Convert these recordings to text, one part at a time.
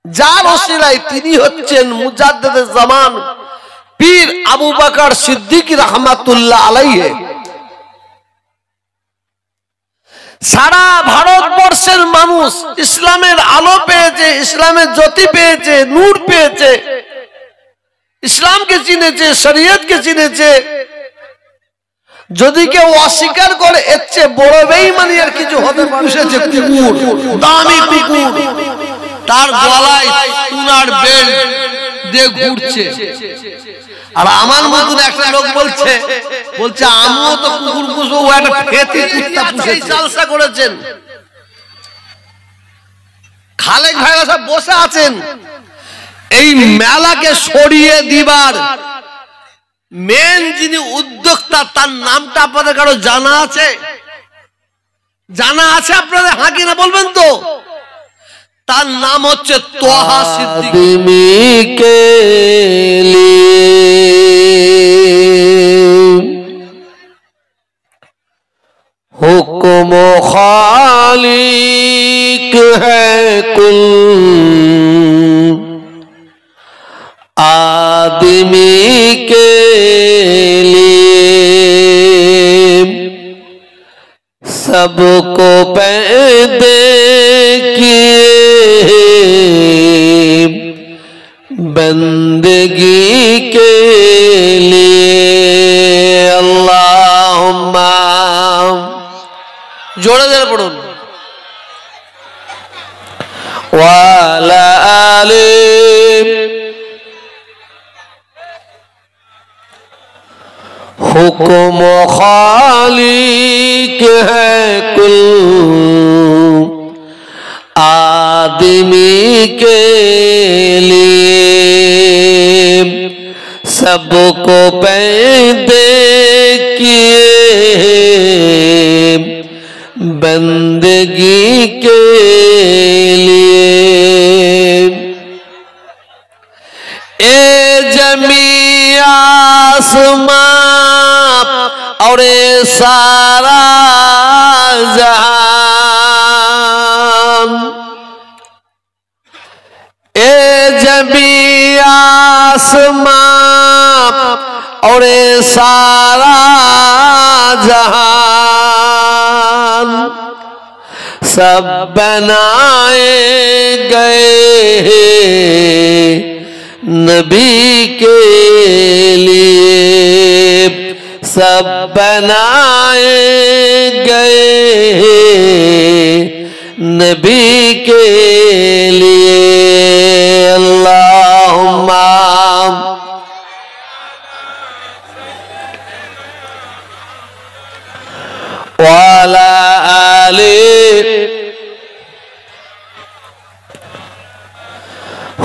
যার ওসিলায় তিনি হচ্ছেন মুজাদ্দিদে জামান পীর আবু বকর সিদ্দিক রাহমাতুল্লাহ আলাইহি। সারা ভারতবর্ষের মানুষ ইসলামের আলো পেয়েছে, ইসলামের জ্যোতি পেয়েছে, নূর পেয়েছে, ইসলামকে চিনেছে, শরীয়তকে চিনেছে। যদি কেউ অস্বীকার করে এর চেয়ে বড় বেঈমানি আর কিছু হতে পারে? কুকুর, দামি কুকুর, তার গলায় সোনার বেল্ট দিয়ে ঘুরছে, আর আমার মতন একটা লোক বলছে আমিও তো কুকুর পুষবো, ও একটা ফেতি কুত্তা পুষে জালসা করেছেন। খালেক ভাইরা সব বসে আছেন। এই মেলাকে সরিয়ে দিবার মেন যিনি উদ্যোক্তা, তার নামটা আপনাদের কারো জানা আছে? জানা আছে আপনাদের? হাঁ কিনা বলবেন তো? তার নাম হচ্ছে তোহা সিদ্দিক। हुक्म खालिक है कुल आदमी के लिए, सबको पैदा किए बंदगी के लिए। अल्लाहुम्मा, जोड़े जोड़े पढ़ो। वाला आले हुक्म खालिक है कुल आदमी के लिए, सबको पैदा किए बंदगी के लिए। ए जमी आसमां और ए सारा जहान, ए जमी आसमां और ए सारा जहान, सब बनाए गए नबी के लिए, सब बनाए गए नबी के लिए। अल्लाहुम्मा वाला आले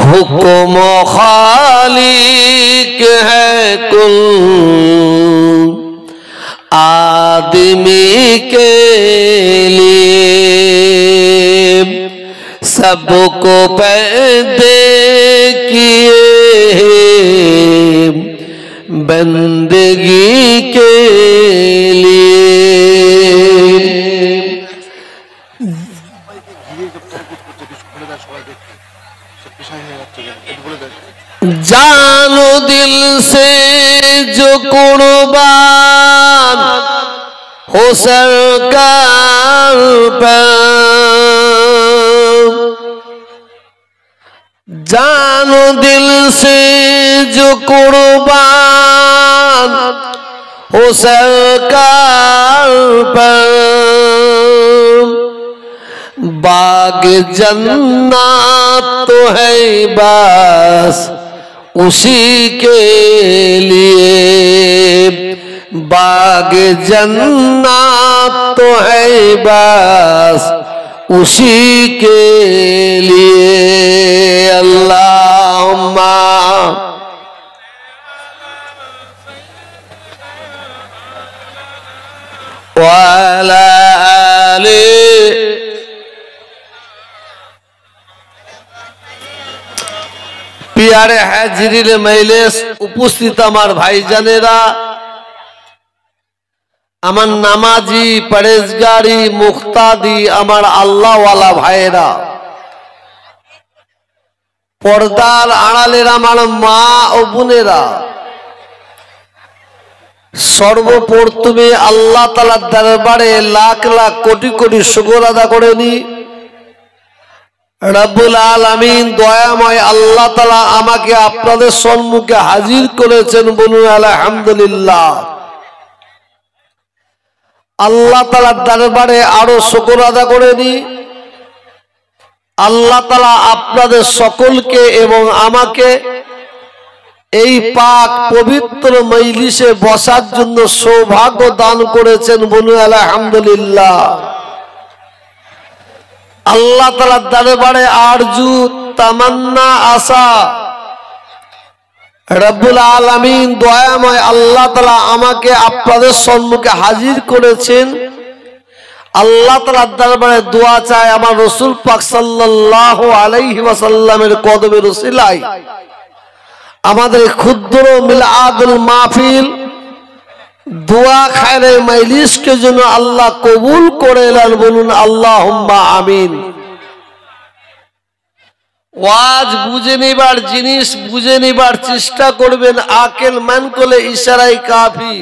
हुक्म खालिक है कुल आदमी के लिए, सबको पैदा किए बंदगी के लिए। जानो दिल से जो कुर्बान हो सरकार पर, जानो दिल से जो कुर्बान हो सरकार पर, बाग जन्नत तो है बस उसी के लिए, बाग जन्नत तो है बस उसी के लिए। अल्लाहुम्मा वाला आले प्यारे हाजिरिन मजलिस उपस्थित आमार भाईजानेरा, आमार नामाजी परेजगारी मुक्तादी आमार आल्लाहवाला भाईरा, পর্দার আড়ালের আমার মা ও বোনেরা, সর্বপ্রথমে আল্লাহ তাআলার দরবারে লাখ লাখ কোটি কোটি শুকর আদা করে নি। রব্বুল আলামিন দয়াময় আল্লাহ তাআলা আমাকে আপনাদের সম্মুখে হাজির করেছেন, বলুন আলহামদুলিল্লাহ। আল্লাহ তাআলার দরবারে আরো শুকর আদা করে নি। আল্লাহ তাআলা আপনাদের সকলকে এবং আমাকে এই পাক পবিত্র মজলিসে বসার জন্য সৌভাগ্য দান করেছেন, বলুন আলহামদুলিল্লাহ। আল্লাহ তাআলার দরবারে আরজু তামান্না আশা রব্বুল আলামিন দয়াময় আল্লাহ তাআলা আমাকে আপনাদের সম্মুখে হাজির করেছেন। আল্লাহ তাআলার দরবারে দোয়া চাই আমার রাসূল পাক সাল্লাল্লাহু আলাইহি ওয়াসাল্লামের কদমের উসিলায় আমাদের ক্ষুদ্র মিলাদুল মাহফিল দোয়া খায়রে মজলিসকে যেন আল্লাহ কবুল করে নেন, বলুন আল্লাহুম্মা আমিন। ওয়াজ বুঝে নিবার জিনিস বুঝে নিবার চেষ্টা করবেন, আকেল মান করলে ইশারাই কাফি।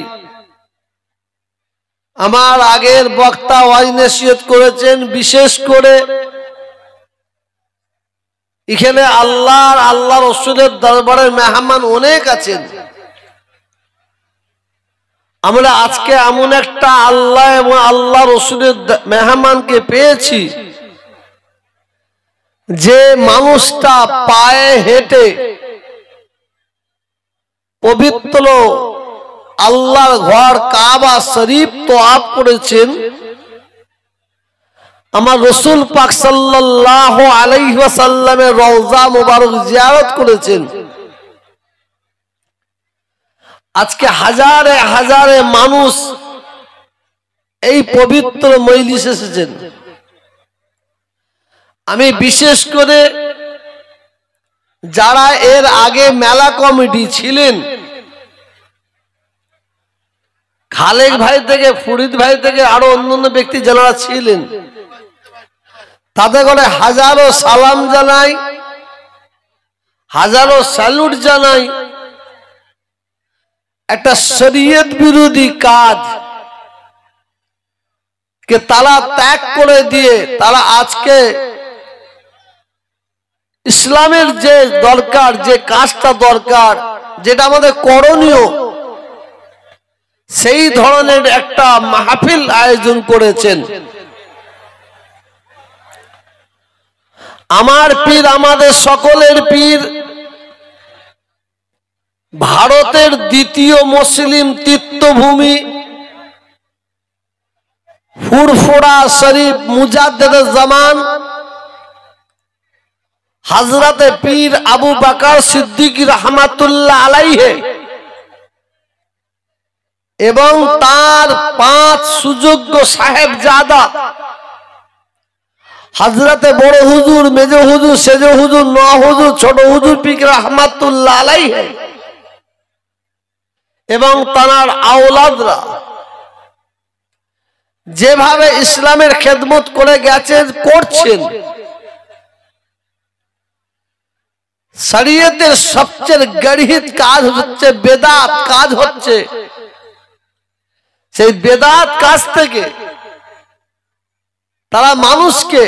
আমার আগের বক্তা ওয়াজ নসিহত করেছেন, বিশেষ করে এখানে আল্লাহ রাসূলের দরবারের মেহমান অনেক আছেন। আমরা আজকে এমন একটা আল্লাহ এবং আল্লাহ রাসূলের মেহমানকে পেয়েছি যে মানুষটা পায়ে হেঁটে পবিত্র আল্লাহর ঘর কাবা শরীফ তওয়াফ করেছেন। আমার রাসূল পাক সাল্লাল্লাহু আলাইহি ওয়াসাল্লামের রওজা মুবারক জিয়ারত করেছেন। আজকে হাজারে হাজারে মানুষ এই পবিত্র মজলিসে এসেছেন। আমি বিশেষ করে যারা এর আগে মেলা কমিটি ছিলেন, খালেক ভাই থেকে ফরিদ ভাই থেকে আরো অন্যান্য ব্যক্তি যারা ছিলেন, তাদের করে হাজারো সালাম জানাই, হাজারো স্যালুট জানাই। একটা শরীয়ত বিরোধী কাজ কে তারা ত্যাগ করে দিয়ে তারা আজকে ইসলামের যে দরকার, যে কাজটা দরকার, যেটা আমাদের করণীয়, সেই ধরনের একটা মাহফিল আয়োজন করেছেন। আমার পীর, আমাদের সকলের পীর, ভারতের দ্বিতীয় মুসলিম তীর্থভূমি ফুরফুরা শরীফ মুজাদ্দেদে জামান হযরতে পীর আবু বকর সিদ্দিক রাহমাতুল্লাহ আলাইহি এবং তার 5 সুযোগ্য সাহেবজাদা হযরতে বড় হুজুর, মেজ হুজুর, সেজ হুজুর, ন হুজুর, ছোট হুজুর পীর রাহমাতুল্লাহ আলাইহি এবং তার আওলাদরা যেভাবে ইসলামের খেদমত করে গেছেন, করছেন, শরীয়তের সবচেয়ে গড়িত কাজ হচ্ছে বেদাত কাজ হচ্ছে। সেই বেদাত কাজ থেকে তারা মানুষকে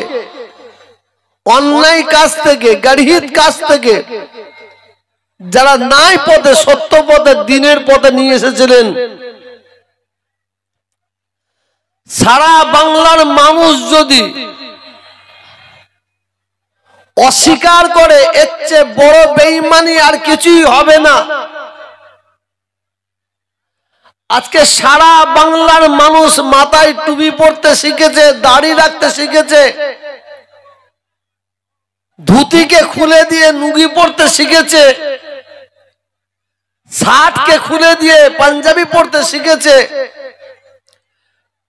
অন্যায় কাজ থেকে, গড়িত কাজ থেকে যারা নাই পথে, সত্য পথে, দিনের পথে নিয়ে এসেছিলেন। সারা বাংলার মানুষ যদি অস্বীকার করে, এর চেয়ে বড় বেঈমানি আর কিছুই হবে না। আজকে সারা বাংলার মানুষ মাথায় টুপি পরতে শিখেছে, দাড়ি রাখতে শিখেছে, ধুতিকে খুলে দিয়ে নুগি পরতে শিখেছে, শার্টকে খুলে দিয়ে পাঞ্জাবি পড়তে শিখেছে,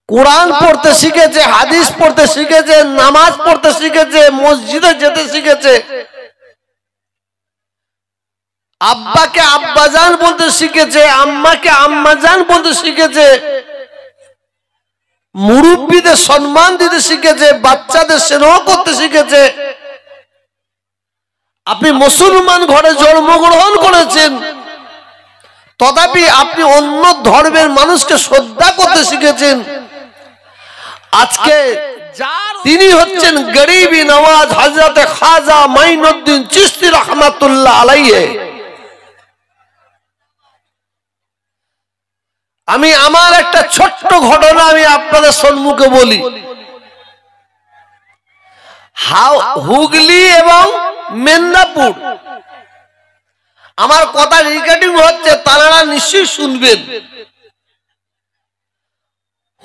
কোরআন পড়তে শিখেছে, হাদিস পড়তে শিখেছে, নামাজ পড়তে শিখেছে, মসজিদে যেতে শিখেছে, আব্বাকে আব্বাজান বলতে শিখেছে, আম্মাকে আম্মাজান বলতে শিখেছে, মুরব্বীদের সম্মান দিতে শিখেছে, বাচ্চাদের স্নেহ করতে শিখেছে। আপনি মুসলমান ঘরে জন্মগ্রহণ করেছেন, তথাপি আপনি অন্য ধর্মের মানুষকে শ্রদ্ধা করতে শিখেছেন। আজকে তিনি হচ্ছেন গরিবি নওয়াজ হযরত খাজা মাইনুদ্দিন চিশতি রাহমাতুল্লাহ আলাইহি। আমি আমার একটা ছোট্ট ঘটনা আমি আপনাদের সম্মুখে বলি। হুগলি এবং মেদিনীপুর, আমার কথা রেকর্ডিং হচ্ছে, তারা নিশ্চয়ই শুনবেন।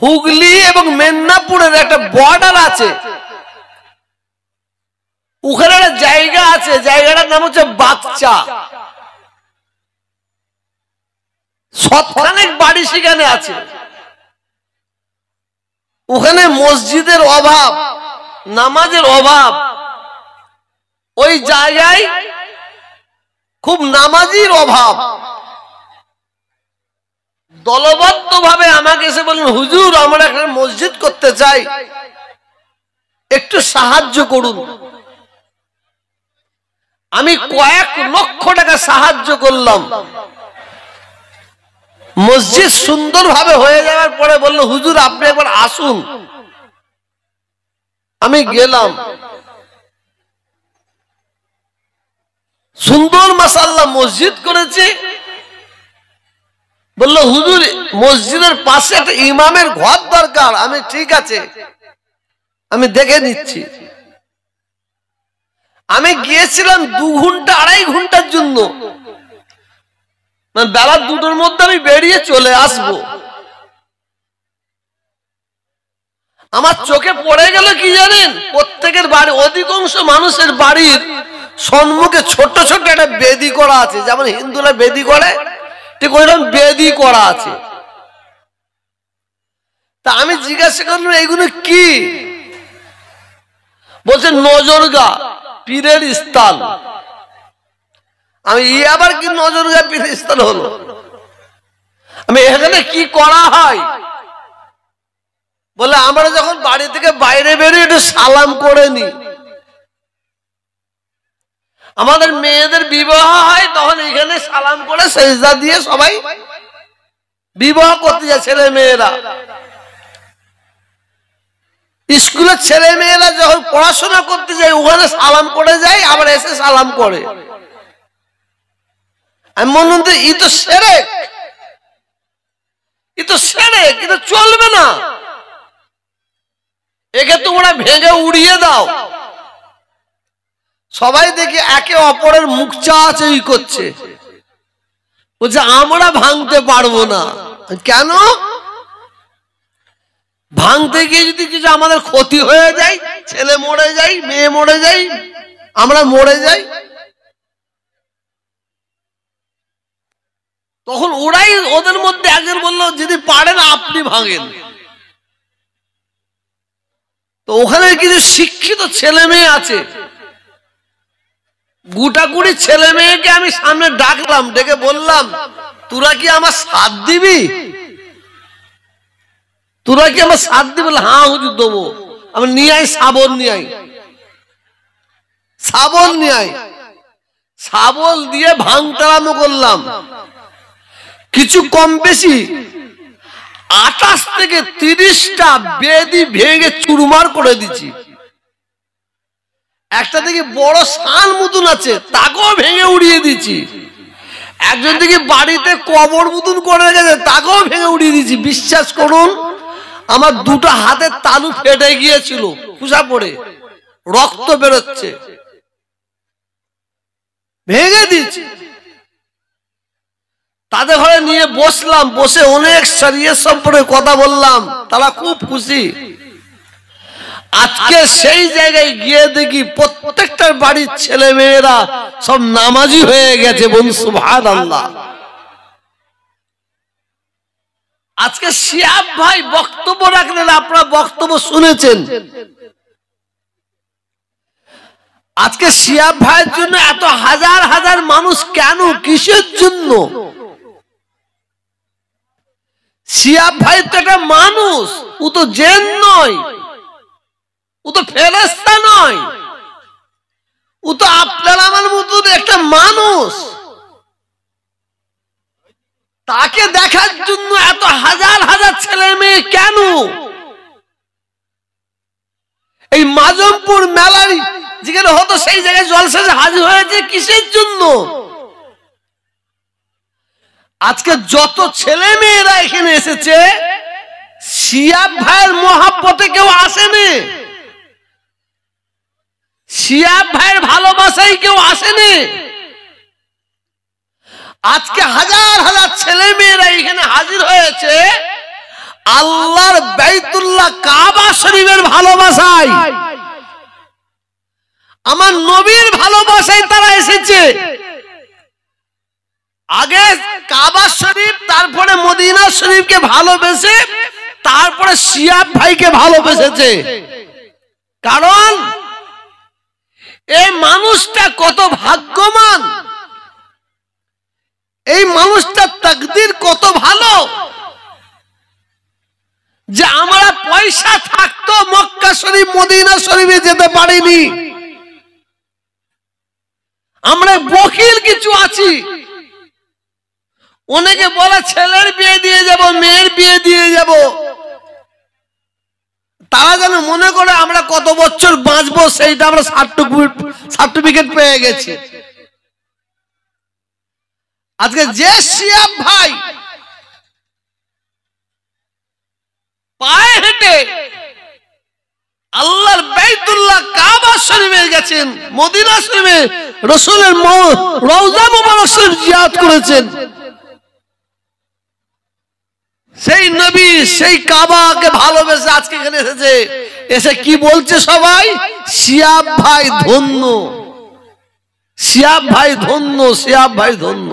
হুগলি এবং মেদিনীপুরের একটা বর্ডার আছে, ওখানে একটা জায়গা আছে, জায়গাটার নাম হচ্ছে বাগচা। শতখানেক বাড়ি সেখানে আছে। ওখানে মসজিদের অভাব, নামাজের অভাব। ওই জায়গায় খুব নামাজির অভাব। দলবদ্ধ ভাবে আমাকে এসে বললেন, হুজুর আমরা একটা মসজিদ করতে চাই, একটু সাহায্য করুন। আমি কয়েক লক্ষ টাকা সাহায্য করলাম। মসজিদ সুন্দরভাবে হয়ে যাওয়ার পরে বলল, হুজুর আপনি একবার আসুন। আমি গেলাম, সুন্দর মাশাআল্লাহ মসজিদ করেছে। বলল, হুজুর মসজিদের পাশে একটা ইমামের ঘর দরকার। আমি ঠিক আছে, আমি দেখে নিচ্ছি। আমি গিয়েছিলাম 2 ঘন্টা 2.5 ঘন্টার জন্য, বেলা 2টোর মধ্যে আমি বেরিয়ে চলে আসব। আমার চোখে পড়ে গেল কি জানেন, প্রত্যেকের বাড়ি, অধিকাংশ মানুষের বাড়ির সম্মুখে ছোট ছোট একটা বেদি করা আছে, যেমন হিন্দুরা বেদি করে ঠিক ওইরকম বেদি করা আছে। তা আমি জিজ্ঞাসা করলাম, এইগুলো কি? বলছে নজরগা, পীরের স্থান। আমি আবার কি নজরগা পীরের স্থান হলো? আমি এখানে কি করা হয়? বলে আমরা যখন বাড়ি থেকে বাইরে বেরিয়ে একটু সালাম করে নি। আমাদের মেয়েদের বিবাহ হয় তখন এখানে সালাম করে সেজদা দিয়ে সবাই বিবাহ করতে যায় ছেলে মেয়েরা। স্কুলের ছেলে মেয়েরা যখন পড়াশোনা করতে যায় ওখানে সালাম করে যায়, আবার এসে সালাম করে। আমি মনে হতো ই তো শিরক, ই তো শিরক, ই তো চলবে না। একে তোমরা ভেঙে উড়িয়ে দাও। সবাই দেখি একে অপরের মুখ চাচাই করছে, বলছে আমরা ভাঙতে পারবো না। কেন? ভাঙতে গিয়ে যদি কিছু আমাদের ক্ষতি হয়ে যায়, ছেলে মরে যায়, মেয়ে মরে যায়, আমরা মরে যাই, তখন ওরাই ওদের মধ্যে একজন বললো, যদি পারেন আপনি ভাঙেন। তো ওখানে কিছু শিক্ষিত ছেলে মেয়ে আছে, গুটাগুড়ি ছেলে মেয়েকে আমি সামনে ডাকলাম, ডেকে বললাম, তোরা কি আমার সাথ দিবি? তোরা কি আমার সাথ দিবি? হ্যাঁ হুজুর দেবো। আমি নিয়ে আই শাবল, নিয়ে আই শাবল, নিয়ে আই শাবল দিয়ে ভাঙতে আরম্ভ করলাম। কিছু কম বেশি 28 থেকে 30টা বেদি ভেঙে চুরমার করে দিচ্ছি। একটা দিকে বড় শাল মতন আছে, তাকেও ভেঙে উড়িয়ে দিচ্ছি। একজন দিকে বাড়িতে কবর মতন করে রেখেছে, তাকেও ভেঙে উড়িয়ে দিচ্ছি। বিশ্বাস করুন, আমার 2টা হাতের তালু ফেটে গিয়েছিল, খুশা পড়ে রক্ত বেরোচ্ছে, ভেঙে দিচ্ছি। তাদের ঘরে নিয়ে বসলাম, বসে অনেক শরীয়ত সম্পর্কে কথা বললাম, তারা খুব খুশি। আজকে সেই জায়গায় গিয়ে দেখি প্রত্যেকটার বাড়ির ছেলে মেয়েরা সব নামাজি হয়ে গেছে। বলুন সুবহানাল্লাহ। আজকে শিহাব ভাই বক্তব্য রাখলেন, আপনারা বক্তব্য শুনেছেন। আজকে শিহাব ভাইয়ের জন্য এত হাজার হাজার মানুষ কেন, কিসের জন্য? শিহাব ভাই তো একটা মানুষ, ও তো জিন নয়, ও তো ফেরেশতা নয়, ও তো আপনার আমার মতো মানুষ, তাকে দেখার জন্য এত হাজার হাজার ছেলে মেয়ে কেন? এই মাজমপুর মেলার যেখানে হতো সেই জায়গায় জলসা হাজির হয়েছে কিসের জন্য? আজকে যত ছেলে মেয়েরা এখানে এসেছে শিহাব ভাইয়ের মহাব্বতে কেউ আসেনি, শিহাব ভাইয়ের ভালোবাসায় কেউ আসেনি। আজকে হাজার হাজার ছেলে মেয়েরা এখানে হাজির হয়েছে আল্লাহর বাইতুল্লাহ কাবা শরীফের ভালোবাসায়, আমার নবীর ভালোবাসায় তারা এসেছে। আগে কাবা শরীফ, তারপরে মদিনা শরীফকে ভালোবেসে তারপরে শিহাব ভাইকে ভালোবেসেছে। কারণ এই মানুষটা কত ভাগ্যবান, এই মানুষটার তাকদীর কত ভালো যে আমরা পয়সা থাকতো মক্কা শরীফ মদিনা শরীফে যেতে পারিনি, আমরা বখিল কিছু আছি। অনেকে বলে ছেলের বিয়ে দিয়ে যাব, মেয়ের বিয়ে দিয়ে যাব, তারা যেন মনে করে আমরা কত বছর বাঁচবো সেইটা আমরা সার্টিফিকেট পেয়ে গেছি। আজকে যে শিহাব ভাই পায়ে হেঁটে আল্লাহর বাইতুল্লাহ কাবা শরীফে গেছেন, মদিনা শরীফে রাসূলের রওজা মুবারক শরীফ জিয়ারত করেছেন, সেই নবী সেই কাবাকে ভালোবেসে আজকে এখানে এসেছে। এসে কি বলছে সবাই? শিহাব ভাই ধন্য, শিহাব ভাই ধন্য, শিহাব ভাই ধন্য।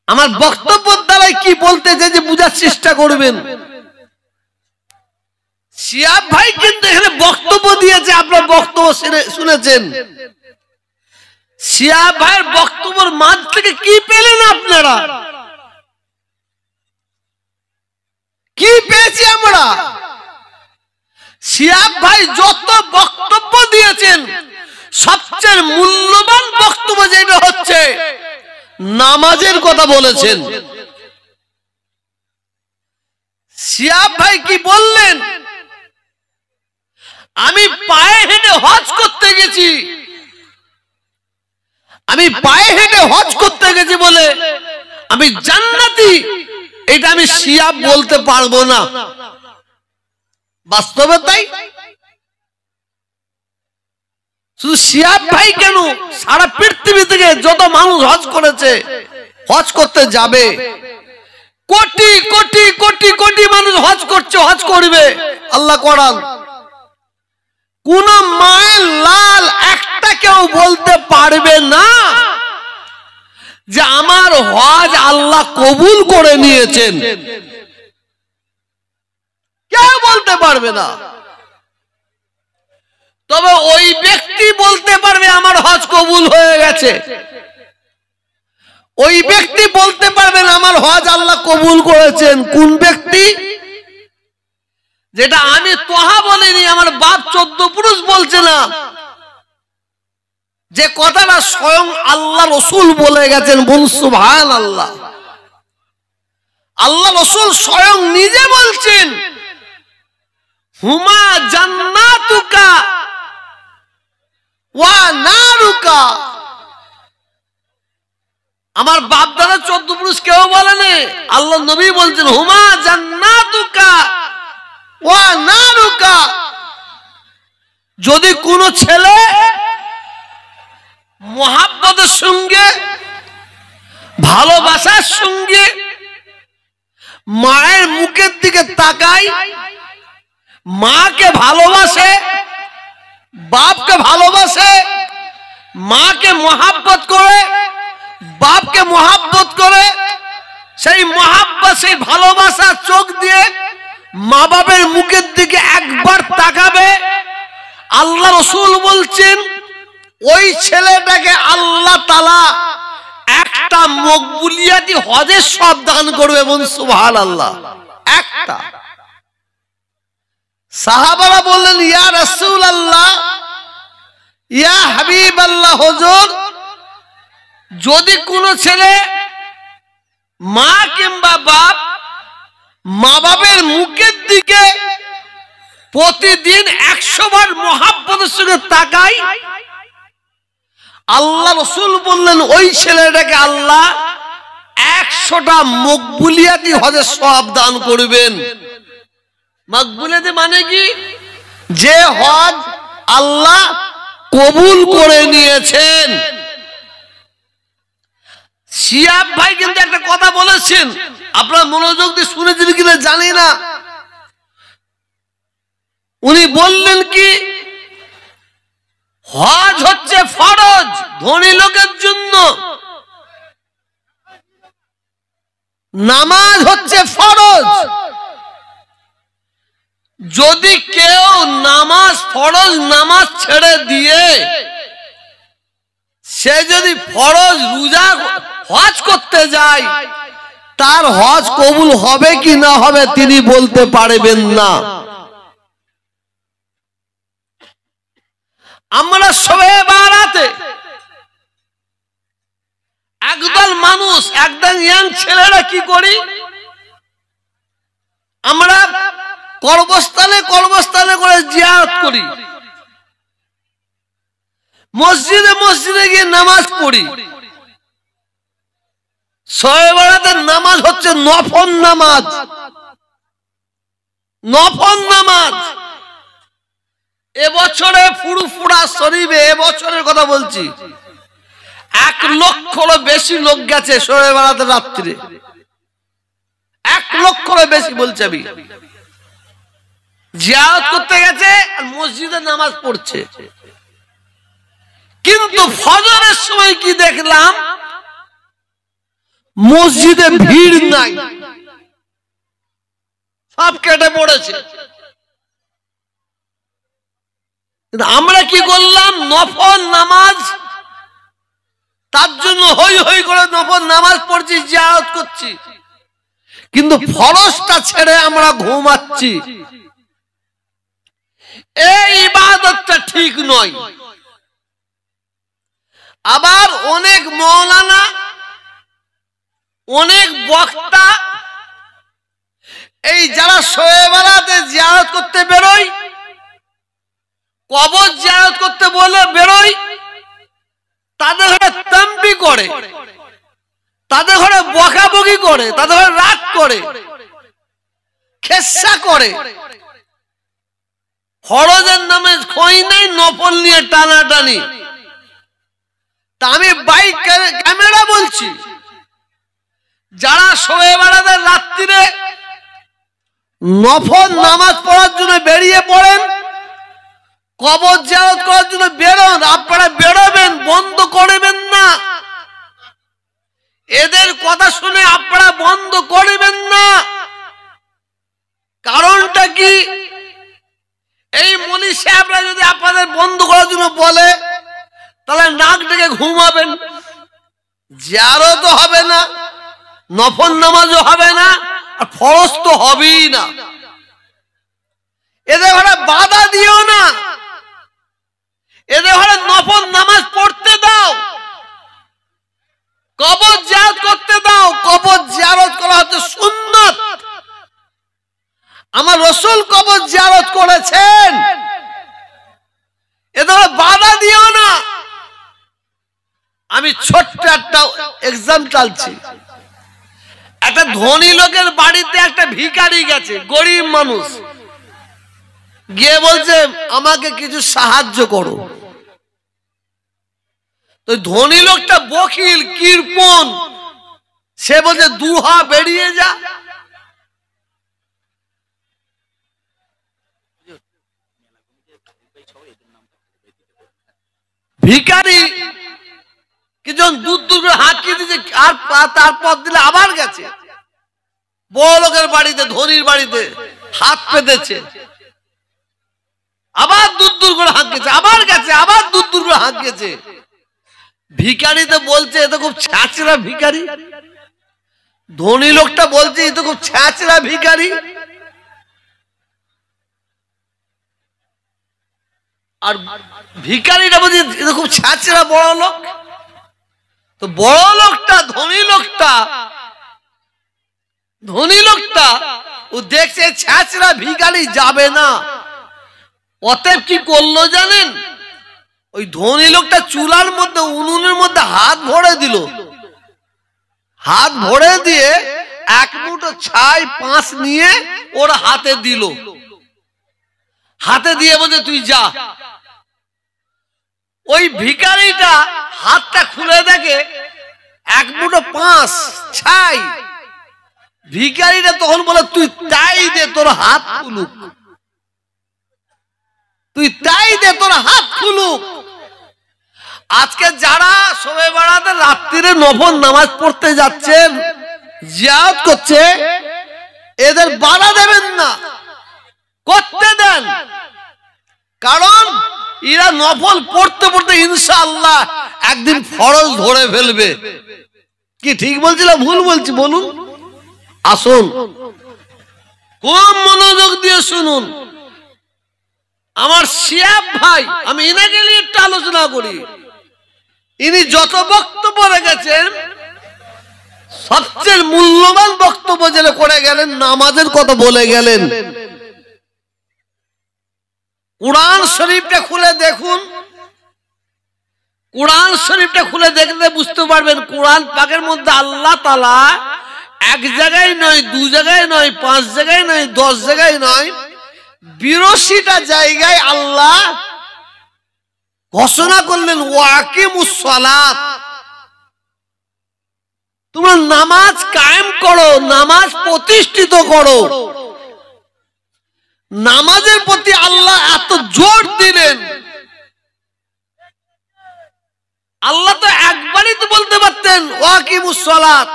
আমার বক্তব্যের দ্বারাই কি বলতে চাই যে বুঝার চেষ্টা করবেন। শিহাব ভাই কিন্তু এখানে বক্তব্য দিয়েছে, আপনার বক্তব্য শুনেছেন। শিহাব ভাইয়ের বক্তব্যের মাঝ থেকে কি পেলেন আপনারা? কি পেয়েছি আমরা? শিহাব ভাই যত বক্তব্য দিয়েছেন সবচেয়ে মূল্যবান বক্তব্য যেটা হচ্ছে নামাজের কথা বলেছেন। শিহাব ভাই কি বললেন? আমি পায়ে হেঁটে হজ করতে গেছি, আমি পায়ে হেঁটে হজ করতে গেছি বলে আমি জান্নাতি, এটা আমি শিহাব বলতে পারবো না। বাস্তবে তাই। শুধু শিহাব ভাই কেন, সারা পৃথিবী থেকে যত মানুষ হজ করেছে, হজ করতে যাবে, কোটি কোটি কোটি কোটি মানুষ হজ করছে, হজ করবে, আল্লাহ করান। কোন মায়ের লাল একটা কেউ বলতে পারবে না যে আমার হজ আল্লাহ কবুল করে নিয়েছেন, কেউ বলতে পারবে না। তবে ওই ব্যক্তি বলতে পারবে আমার হজ কবুল হয়ে গেছে, ওই ব্যক্তি বলতে পারবেন আমার হজ আল্লাহ কবুল করেছেন। কোন ব্যক্তি? যেটা আমি তোহা বলিনি, আমার বাপ 14 পুরুষ বলছে না, যে কথাটা স্বয়ং আল্লাহ রসুল বলে গেছেন। বলুন সুবহানাল্লাহ। আল্লাহ রসুল স্বয়ং নিজে বলছেন হুমা জান্নাতুকা ওয়া নারুকা। আমার বাপ দাদা 14 পুরুষ কেউ বলেনি, আল্লাহ নবী বলছেন হুমা জান্নাতুকা ওয়া নারুকা। যদি কোন ছেলে মোহাব্বতের সঙ্গে ভালোবাসার সঙ্গে মায়ের মুখের দিকে তাকায়, মাকে ভালোবাসে, বাপকে ভালোবাসে, মাকে মোহাব্বত করে, বাপকে মোহাব্বত করে, সেই মোহাব্বত সেই ভালোবাসা চোখ দিয়ে মা বাপের মুখের দিকে একবার তাকাবে, আল্লাহ রসুল বলছেন ওই ছেলেটাকে আল্লাহ তাআলা একটা মকবুলিয়াতি হজের সব দান করবে। বলুন সুবহানাল্লাহ। একটা। সাহাবারা বললেন ইয়া রাসূলুল্লাহ, ইয়া হাবিব আল্লাহ হুজুর, যদি কোনো ছেলে মা কিংবা বাপ মা বাবের মুখের দিকে প্রতিদিন 100 বার মহাব্বতের সঙ্গে তাকায়, আল্লাহ রাসূল বললেন ওই ছেলেটাকে আল্লাহ 100টা মকবুলিয়াতি হজের সওয়াব দান করবেন। মকবুলিয়াতি মানে কি? যে হজ আল্লাহ কবুল করে নিয়েছেন। শিয়াব ভাই কিন্তু একটা কথা বলেছেন, আপনারা মনোযোগ দিয়ে শুনেছেন কিনা জানি না। উনি বললেন কি, হজ হচ্ছে ফরজ ধনী লোকের জন্য, নামাজ হচ্ছে ফরজ। যদি কেউ নামাজ ফরজ নামাজ ছেড়ে দিয়ে সে যদি ফরজ রোজা হজ করতে যায়, তার হজ কবুল হবে কি না হবে তিনি বলতে পারবেন না। আমরা শবে বারাতে একদল মানুষ, একদল ইয়াং ছেলেরা কি করি, আমরা কর্মস্থলে কর্মস্থলে করে জিয়ারত করি, মসজিদে মসজিদে গিয়ে নামাজ পড়ি। শবে বারাতের নামাজ হচ্ছে নফল নামাজ, নফল নামাজ। এবছরে ফুরফুরা শরীফে, এবছরের কথা বলছি, 1 লক্ষেরও বেশি লোক গেছে শবে বারাতের রাত্রে, 1 লক্ষেরও বেশি বলছে। আমি জিয়ারত করতে গেছে আর মসজিদে নামাজ পড়ছে। কিন্তু ফজরের সময় কি দেখলাম, মসজিদে ভিড় নাই, সব কেটে পড়েছে। আমরা কি করলাম, নফল নামাজ, তার জন্য হই হই করে নফল নামাজ পড়ছি, জিয়ারত করছি, কিন্তু ফরজটা ছেড়ে আমরা ঘুমাচ্ছি। এই ইবাদতটা ঠিক নয়। আবার অনেক মাওলানা, অনেক বক্তা, এই যারা শবে বারাতে জিয়ারত করতে বেরোয়, কবর জিয়ারত করতে বলে বেরোয়, তাদের ঘরে তাম্বি করে, তাদের ঘরে বকাবকি করে, তাদের ঘরে রাগ করে, খেসা করে। ফরজের নামে খই নাই, নফল নিয়ে টানাটানি। তা আমি বাইক ক্যামেরা বলছি, যারা শবে বারাতের রাত্রিরে নফল নামাজ পড়ার জন্য বেরিয়ে পড়েন, কবর জিয়ারত করার জন্য বেরোন, আপনারা বেরোবেন, বন্ধ করবেন না। এদের কথা শুনে আপনারা বন্ধ করবেন না। কারণটা কি, এই মনি সাহেবরা যদি আপনাদের বন্ধ করার জন্য বলে, তাহলে নাক ডেকে ঘুমাবেন, জিয়ারতও হবে না, নফল নামাজও হবে না, আর ফরজ তো হবেই না। এদের ঘরে বাধা দিও না, এদের ঘরে নফল নামাজ পড়তে দাও, কবর জিয়ারত করতে দাও। কবর জিয়ারত করা হচ্ছে সুন্নাত। আমার রাসূল কবর জিয়ারত করেছেন, এদের বাধা দিও না। আমি ছোট্ট একটা এক্সাম্পল চালছি। একটা ধনী লোকের বাড়িতে একটা ভিখারি গেছে, গরিব মানুষ, গিয়ে বলছে আমাকে কিছু সাহায্য করো। তো ধনী লোকটা বকিল, কৃপণ, সে বলছে দুহা বেরিয়ে যা। ভিখারি কিছু দূর দূর করে হাঁকিয়ে দিয়েছে, আর তারপর দিলে আবার গেছে বড় লোকের বাড়িতে, ধনীর বাড়িতে হাত পেতেছে, আবার দূর দূর করে হাঁকিয়েছে, আবার গেছে, আবার দূর দূর করে হাঁকিয়েছে। ভিখারি তো বলছে এ তো খুব ছ্যাঁচড়া ভিখারি, ধনী লোকটা বলছে এ তো খুব ছ্যাঁচড়া ভিখারি। আর ভিখারিটা বলছে খুব ছাঁচরা বড় লোক। তো বড় লোকটা ধনী লোকটা ও দেখছে ছাঁচরা ভিখারি যাবে না, অতএব কি করলো জানেন? ওই ধনী লোকটা চুলার মধ্যে উনুনের মধ্যে হাত ভরে দিল, হাত ভরে দিয়ে এক মুঠো ছাই পাঁচ নিয়ে ওর হাতে দিল, হাতে দিয়ে বলছে তুই যা। ওই ভিখারিটা হাতটা খুলে দেখে এক মুঠো পাঁচ ছাই। ভিখারিটা তখন বলে তুই তাই দে, তোর হাত খুলুক, তুই তাই দে, তোর হাত খুলুক। আজকে যারা শবে বরাতে রাত্রিরে নফল নামাজ পড়তে যাচ্ছেন, জিয়ারত করছে, এদের বাধা দেবেন না, করতে দেন। কারণ এরা নফল পড়তে পড়তে ইনশাআল্লাহ একদিন ফরজ ধরে ফেলবে। কি ঠিক বলছিলাম ভুল বলছি বলুন? আসুন খুব মনোযোগ দিয়ে শুনুন। আমার শিয়াব ভাই, আমি ইনাকে নিয়ে একটু আলোচনা করি। ইনি যত বক্তব্য রেখেছেন সবচেয়ে মূল্যবান বক্তব্য যেটা করে গেলেন, নামাজের কথা বলে গেলেন। কুরআন শরীফটা খুলে দেখুন, কুরআন শরীফটা খুলে দেখলে বুঝতে পারবেন কুরআন পাকের মধ্যে আল্লাহ তাআলা এক জায়গায় নয়, দু জায়গায় নয়, পাঁচ জায়গায় নয়, 10 জায়গায় নয়, 82টা জায়গায় আল্লাহ ঘোষণা করলেন ওয়াকিমুস সালাত, তোমরা নামাজ কায়েম করো, নামাজ প্রতিষ্ঠিত করো। নামাজের প্রতি আল্লাহ এত জোর দিলেন, আল্লাহ তো একবারই তো বলতে পারতেন ওয়াকিমুস সালাত,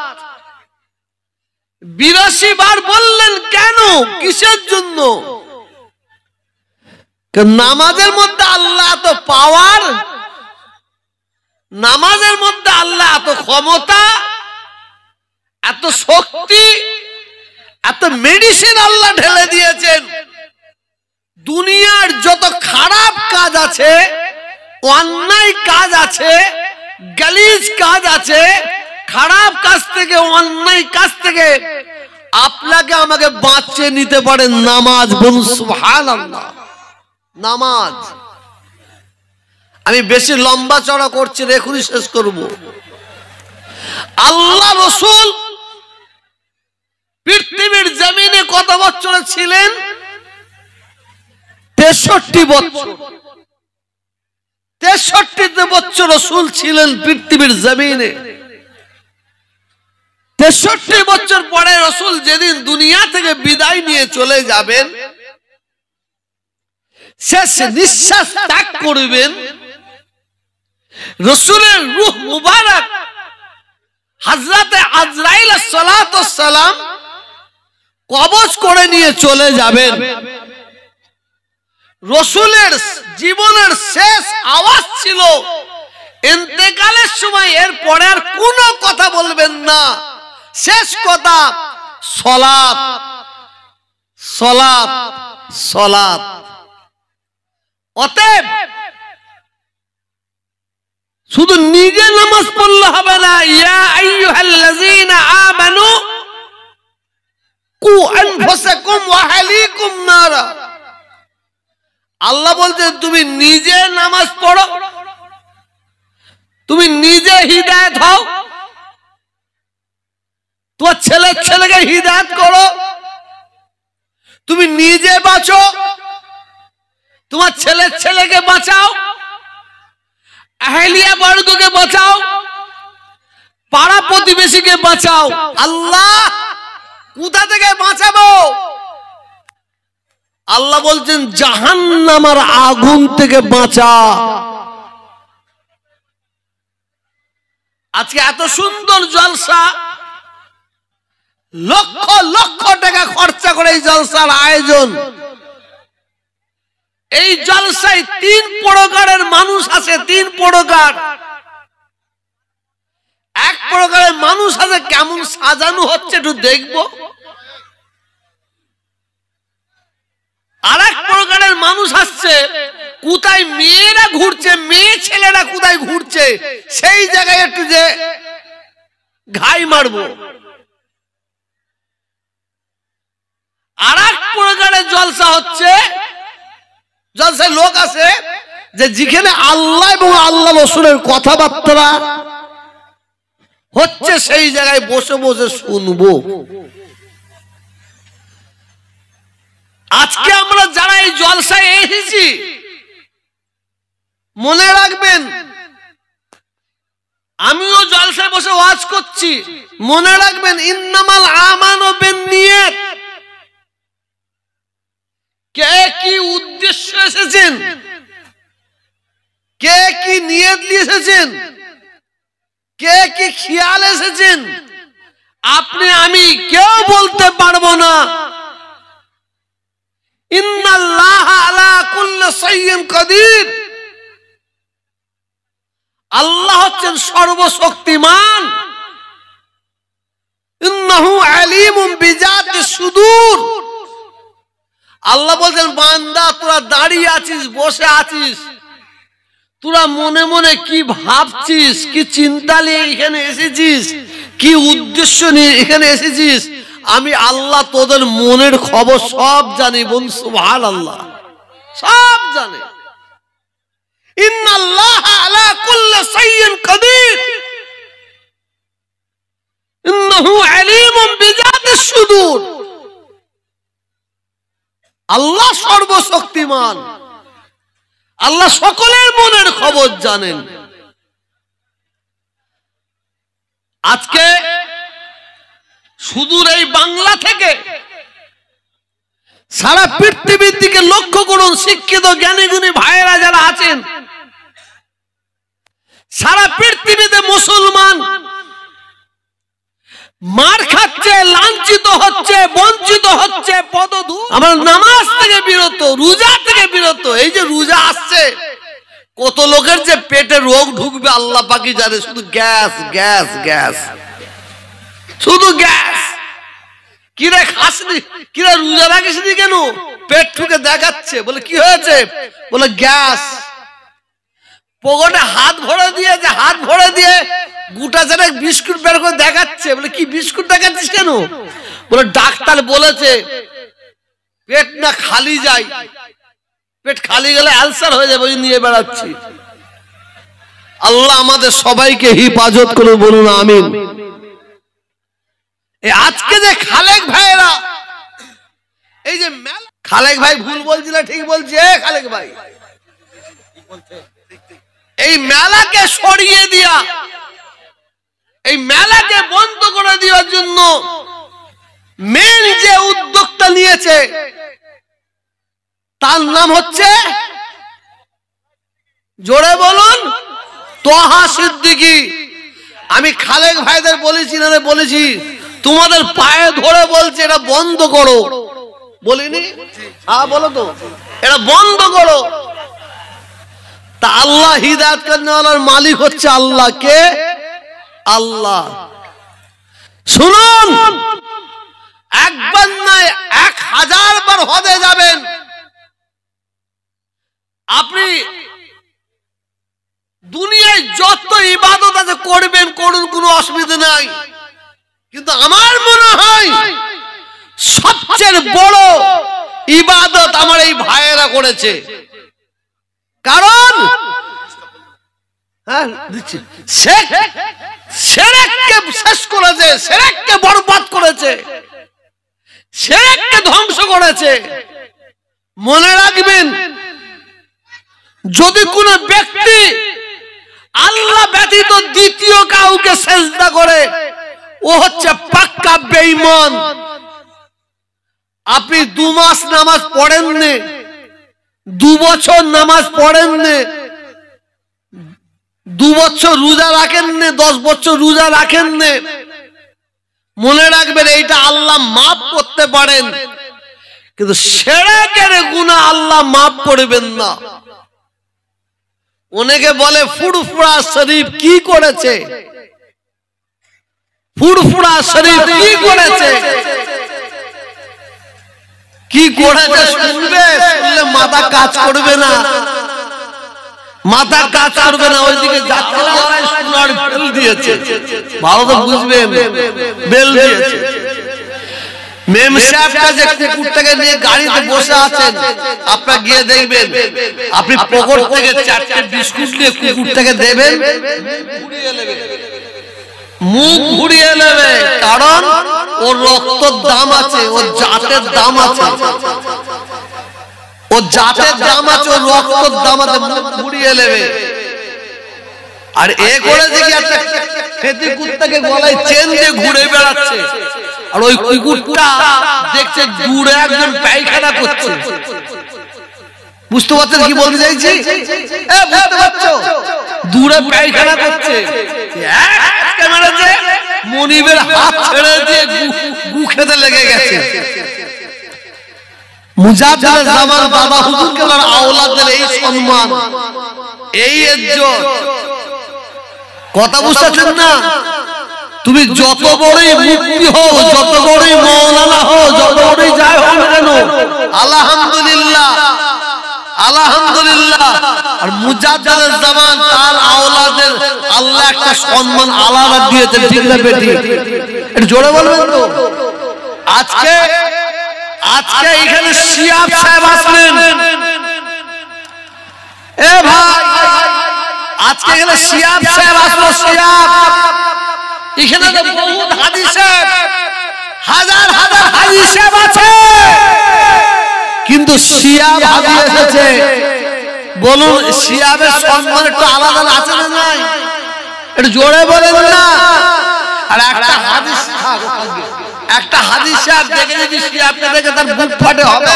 82 বার বললেন কেন? কিসের জন্য? নামাজের মধ্যে আল্লাহ এত পাওয়ার, নামাজের মধ্যে আল্লাহ এত ক্ষমতা, এত শক্তি, এত মেডিসিন আল্লাহ ঢেলে দিয়েছেন। দুনিয়ার যত খারাপ কাজ আছে, অন্যায় কাজ আছে, গালিজ কাজ আছে, খারাপ কাজ থেকে, অন্যায় কাজ থেকে আপনাকে আমাকে বাঁচিয়ে নিতে পারে নামাজ। বলুন সুবহানাল্লাহ। নামাজ। আমি বেশি লম্বা চড়া করছি, এখনই শেষ করব। আল্লাহ রাসূল পৃথিবীর জমিনে কত বছর ছিলেন? 63 বছর। 63 বছর রাসূল ছিলেন পৃথিবীর জমিনে। 63 বছর পরে রাসূল যেদিন দুনিয়া থেকে বিদায় নিয়ে চলে যাবেন, শেষ নিঃশ্বাস ত্যাগ করবেন, রাসূলের রূহ মুবারক হযরতে আজরাইল সালাতু ওয়াস সালাম কবজ করে নিয়ে চলে যাবেন। রাসূলের জীবনের শেষ আওয়াজ ছিল ইন্তেকালের সময়, এর পরে আর কোনো কথা বলবেন না, শেষ কথা সালাত, সালাত, সালাত। অতএব শুধু নিজে নামাজ পড়লে হবে না। ইয়া আইয়ুহাল্লাযীনা আমানু কু আনফুসাকুম ওয়া আহলিকুম নারা। আল্লাহ বলছেন তুমি নিজে নামাজ পড়ো, তুমি নিজে হিদায়াত হও, তোমার ছেলেকে হিদায়াত করো, তুমি নিজে বাঁচো, তোমার ছেলেকে বাঁচাও, আহলিয়া বর্গকে বাঁচাও, পাড়া প্রতিবেশীকে বাঁচাও। আল্লাহ কোথা থেকে বাঁচাবো? আল্লাহ বলছেন জাহান্নামের আগুন থেকে বাঁচা। আজকে এত সুন্দর জলসা, লক্ষ লক্ষ টাকা খরচা করে এই জলসার আয়োজন। এই জলসায় 3 প্রকারের মানুষ আছে, 3 প্রকার। এক প্রকারের মানুষ আছে, কেমন সাজানো হচ্ছে একটু দেখবো। আর এক প্রকারের মানুষ আসছে, কোথায় মেয়েরা ঘুরছে, মেয়ে ছেলেরা কোথায় ঘুরছে, সেই জায়গায় একটু যে ঘাই মারবো। আর এক প্রকারের জলসা হচ্ছে, জলসায় লোক আছে যে যেখানে আল্লাহ এবং আল্লাহ রসুলের কথাবার্তা হচ্ছে সেই জায়গায় বসে বসে শুনবো। আজকে আমরা যারা এই জলসায় এসেছি, মনে রাখবেন আমিও জলসায় বসে ওয়াজ করছি, মনে রাখবেন ইন্নামাল আমানু বিন্নিয়াত। কে কি উদ্দেশ্য এসেছেন, কে কি নিয়ত নিয়ে এসেছেন, কে কি খেয়াল এসেছেন, আপনি আমি কেউ বলতে পারবো না। ইন্নাল্লাহা আলা কুল্লি শাইইন কাদির। আল্লাহ হচ্ছেন সর্বশক্তিমান। ইন্নাহু আলিমুম বিজাতিস সুদূর। আল্লাহ বলছেন, বান্দা তোরা দাঁড়িয়ে আছিস, বসে আছিস, তোরা মনে মনে কি ভাবছিস, কি চিন্তা নিয়ে এখানে এসেছিস, কি উদ্দেশ্য নিয়ে এখানে এসেছিস, আমি আল্লাহ তোদের মনের খবর সব জানি। বল সুবহানাল্লাহ, সব জানে। ইন্নাল্লাহা আলা কুল্লি শাইইন কাদির। ইন্নাহু আলিমুম বিজাতিস সুদূর। আল্লাহ সর্বশক্তিমান, আল্লাহ সকলের মনের খবর জানেন। আজকে সুদূর এই বাংলা থেকে সারা পৃথিবীর দিকে লক্ষ্য করুন, শিক্ষিত জ্ঞানী গুণী ভাইয়েরা যারা আছেন, সারা পৃথিবীতে মুসলমান মার খাচ্ছে, লাঞ্ছিত হচ্ছে, বঞ্চিত হচ্ছে, পদদূর। আমার নামাজ থেকে বিরত, রোজা থেকে বিরত। এই যে রোজা আসছে, কত লোকের যে পেটে রোগ ঢুকবে আল্লাহ পাকই জানে। শুধু গ্যাস গ্যাস গ্যাস, শুধু গ্যাস। কিরে খাসনি, কিরে রোজা রাখিসনি কেন? পেট ঠুকে দেখাচ্ছে, বলে কি হয়েছে? বলে গ্যাস। পকেটে হাত ভরে দিয়েছে, হাত ভরে দিয়ে গোটা চারেক বিস্কুট বের করে দেখাচ্ছে। বলে কি বিস্কুট দেখাচ্ছিস কেন? বলে ডাক্তার বলেছে পেট না খালি যায়, পেট খালি গেলে আলসার হয়ে যাবে, ওই নিয়ে বেড়াচ্ছি। আল্লাহ আমাদের সবাইকে হিফাজত করে, বলুন আমিন। আজকে যে খালেক ভাইরা, এই যে খালেক ভাই ভুল বলছিল, ঠিক বলছে খালেক ভাই, এই মেলাকে সরিয়ে দিয়া, এই মেলাকে বন্ধ করে দেওয়ার জন্য মেন যে উদ্যোগটা নিয়েছে তার নাম হচ্ছে, জোরে বলুন, তোহা সিদ্দিকী। আমি খালেক ভাইদের বলেছি না, বলেছি তোমাদের পায়ে ধরে বলছে এটা বন্ধ করো, বলিনি? হ্যাঁ বলো তো, এটা বন্ধ করো। তা আল্লাহ হিদায়াত করনেওয়ালার মালিক হচ্ছে আল্লাহ। কে? আল্লাহ। শুনুন, একবার নয় 1000 বার হজে যাবেন আপনি, দুনিয়ায় যত ইবাদত আছে করবেন, করুন, কোনো অসুবিধা নাই। কিন্তু আমার মনে হয় সবচেয়ে বড় ইবাদত আমার এই ভাইয়েরা করেছে। কারণ শিরককে শেষ করেছে, শিরককে বরবাদ করেছে, শিরককে ধ্বংস করেছে। মনে রাখবেন, যদি কোনো ব্যক্তি আল্লাহ ব্যতীত দ্বিতীয় কাউকে সেজদা করে, ও হচ্ছে পাক্কা বেঈমান। আপনি 2 মাস নামাজ পড়েননি, 2 বছর নামাজ পড়েননি, 2 বছর রোজা রাখেননি, 10 বছর রোজা রাখেননি, মনে রাখবেন এইটা আল্লাহ মাফ করতে পারেন, কিন্তু শিরকের গুনাহ আল্লাহ মাফ করবেন না। অনেকে বলে ফুরফুরা শরীফ কি করেছে, ফুরফুরা শরীফ কি করেছে? কি করেছে শুনবে, শুনলে মাথা কাজ করবে না, মাথা কাজ করবে না। ওইদিকে যাচ্ছে সোনার বেল দিয়েছে, ভালো তো বুঝবেন, বেল দিয়েছে। মেম সাহেবটা যে কুকুরটাকে নিয়ে গাড়িতে বসে আছেন, আপনারা গিয়ে দেখবেন, আপনি পকেট থেকে 4টে বিস্কুট নিয়ে কুকুরটাকে দেবেন, মুখ ঘুরিয়ে নেবে, কারণ ওর রক্তের দাম আছে, ওর জাতের দাম আছে, ওর জাতের দাম আছে, ওর রক্তের দাম আছে, মুখ ঘুরিয়ে নেবে। আর এ করে দেখি একটা খেতে কুত্তাকে গলায় চেন দিয়ে ঘুরে বেড়াচ্ছে, আর ওই কুকুরটা দেখছে দূরে একজন পায়খানা করছে। বুঝতে পারছেন কি বলতে চাইছি? বুঝতে পারছো? দূরে পায়খানা করছে, মনিবের হাত ছেড়ে দিয়ে গু খেতে লেগে গেছে। মুজাদ্দিদ জামান দাদা হুজুরকে আর আওলাদের এই সম্মান, এই ইজ্জত, কথা বুঝতেছেন না? তুমি যত বড়ই মুফতি হও, যত বড়ই মাওলানা হও, যত বড়ই যাই হও না কেন, আলহামদুলিল্লাহ, আলহামদুলিল্লাহ। আর মুজাদ্দিদ জামান তার আওলাদের আল্লাহ একটা সম্মান আলাদা দিয়েছেন, ঠিক না বেটি? একটু জোরে বলবেন তো। আজকে এখানে শিয়াব সাহেব আসলেন, এ ভাই, আজকে এখানে শিয়াব সাহেব আসলো, শিয়াব। এখানে তো বহুত হাজি সাহেব, হাজার হাজার হাজি সাহেব আছে, কিন্তু শিয়াব হাজি এসেছে। বলুন, শিয়াবের সম্মান একটু আলাদা আছে না নাই? একটু জোরে বলেন না। আর একটা হাজি সাহেব দেখে যদি শিয়াবকে দেখে তার বুক ফাটে হবে।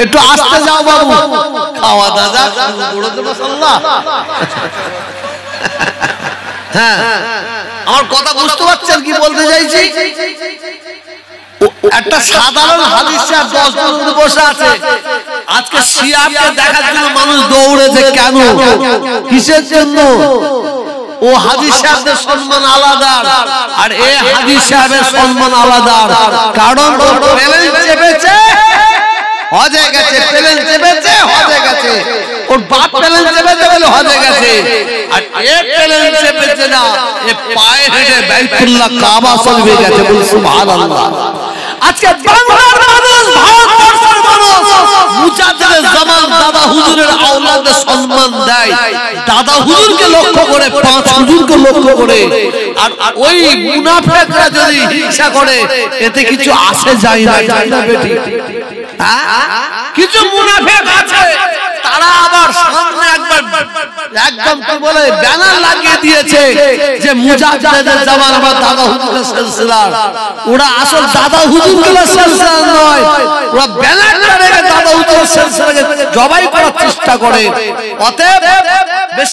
একটু আস্তে যাও বাবু, খাওয়া দাদা মাশাআল্লাহ। হ্যাঁ, আমার কথা বুঝতে পারছেন কি বলতে চাইছি? একটা সাধারণ হাদিস সাহেব 10 জন বসে আছে, আজকে শিয়াবকে দেখার জন্য মানুষ দৌড়েছে। কেন? কিসের জন্য? ও হাদিস সাহেবের সম্মান আলাদা, আর এ হাদিস সাহেবের সম্মান আলাদা। কারণ ও প্লেন চেপেছে, হজে গেছে, প্লেন চেপেছে, হজে গেছে। ওর বাপ প্লেন চেপেছে বলে হজে গেছে, আর এ প্লেন চেপেছে না, এ পায়ে হেঁটে বাইতুল্লাহ কাবা শরীফে গেছে। বল সুবহানাল্লাহ। আজকে বাংলার মানুষ, ভারতবর্ষের মানুষ মুজাদ্দিদ জামান দাদা হুজুরের আওলাদকে সম্মান দেয়, দাদা হুজুরকে লক্ষ্য করে, 5 হুজুরকে লক্ষ্য করে। আর ওই মুনাফিকরা যদি হিংসা করে, এতে কিছু আসে যায় না, যায় না বেটি? কিছু মুনাফিক আছে, তারা আবার সামনে একদম কি বলে ব্যানার লাগিয়ে দিয়েছে যে মুজাদ্দিদ জামান আমার দাদা হুজুরের সিলসিলা। ওরা আসল দাদা হুজুরগুলোর সিলসিলা নয়, ওরা ব্যানারটা রেখে দাদা হুজুরের সিলসিলাকে জবাই করার চেষ্টা করে। অতএব বেশ